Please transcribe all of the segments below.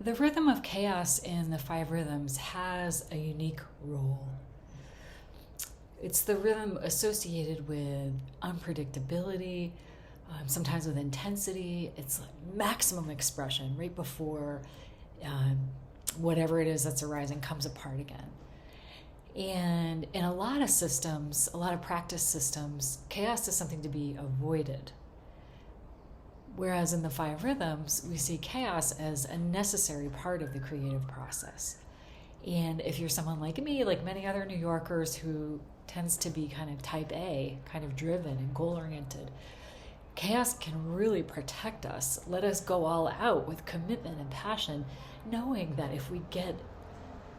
The rhythm of chaos in the 5 rhythms has a unique role. It's the rhythm associated with unpredictability, sometimes with intensity. It's like maximum expression right before whatever it is that's arising comes apart again. And in a lot of systems, a lot of practice systems, chaos is something to be avoided. Whereas in the 5 rhythms, we see chaos as a necessary part of the creative process. And if you're someone like me, like many other New Yorkers who tends to be kind of type A, kind of driven and goal-oriented, chaos can really protect us, let us go all out with commitment and passion, knowing that if we get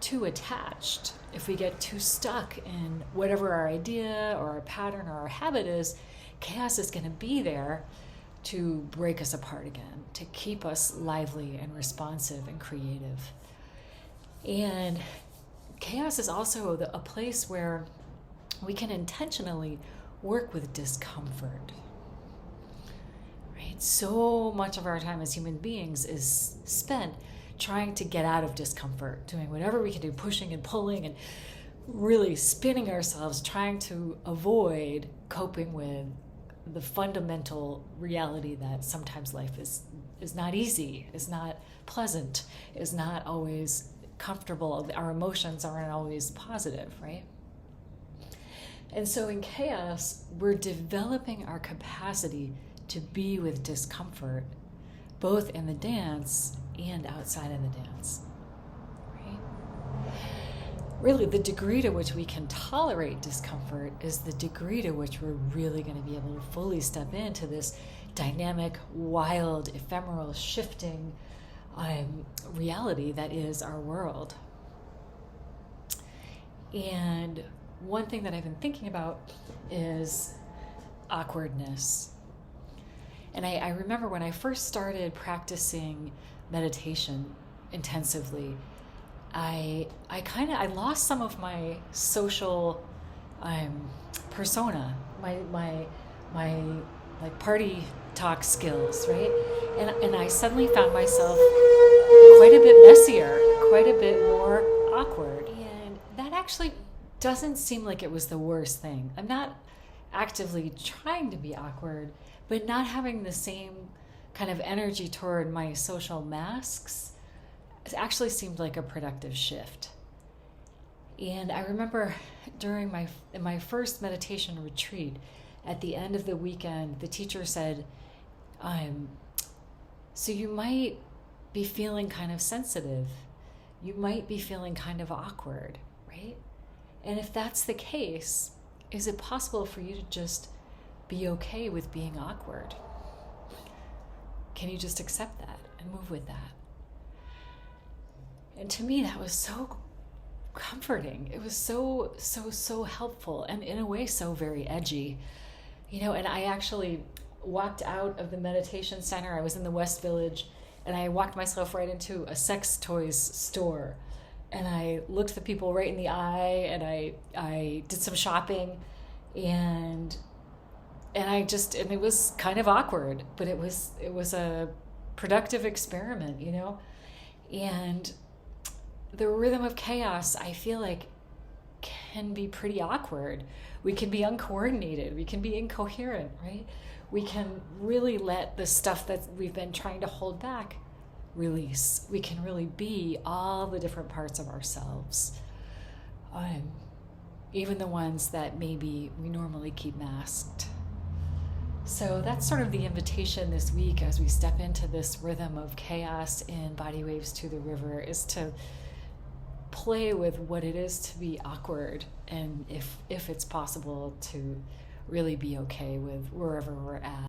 too attached, if we get too stuck in whatever our idea or our pattern or our habit is, chaos is going to be there to break us apart again, to keep us lively and responsive and creative. And chaos is also a place where we can intentionally work with discomfort. Right? So much of our time as human beings is spent trying to get out of discomfort, doing whatever we can do, pushing and pulling and really spinning ourselves, trying to avoid coping with the fundamental reality that sometimes life is not easy, is not pleasant, is not always comfortable. Our emotions aren't always positive, right? And so in chaos, we're developing our capacity to be with discomfort, both in the dance and outside of the dance, right? Really, the degree to which we can tolerate discomfort is the degree to which we're really going to be able to fully step into this dynamic, wild, ephemeral, shifting reality that is our world. And one thing that I've been thinking about is awkwardness. And I remember when I first started practicing meditation intensively, I lost some of my social persona, my like party talk skills, right? And I suddenly found myself quite a bit messier, quite a bit more awkward. And that actually doesn't seem like it was the worst thing. I'm not actively trying to be awkward, but not having the same kind of energy toward my social masks, it actually seemed like a productive shift. And I remember during my first meditation retreat, at the end of the weekend, the teacher said, so you might be feeling kind of sensitive. You might be feeling kind of awkward, right? And if that's the case, is it possible for you to just be okay with being awkward? Can you just accept that and move with that? And to me, that was so comforting. It was so helpful, and in a way, so very edgy. And I actually walked out of the meditation center. I was in the West Village, and I walked myself right into a sex toys store. And I looked the people right in the eye, and I did some shopping, and it was kind of awkward, but it was a productive experiment, And the rhythm of chaos, I feel like, can be pretty awkward. We can be uncoordinated. We can be incoherent, right? We can really let the stuff that we've been trying to hold back release. We can really be all the different parts of ourselves, even the ones that maybe we normally keep masked. So that's sort of the invitation this week as we step into this rhythm of chaos in Body Waves to the River, is to play with what it is to be awkward, and if it's possible to really be okay with wherever we're at.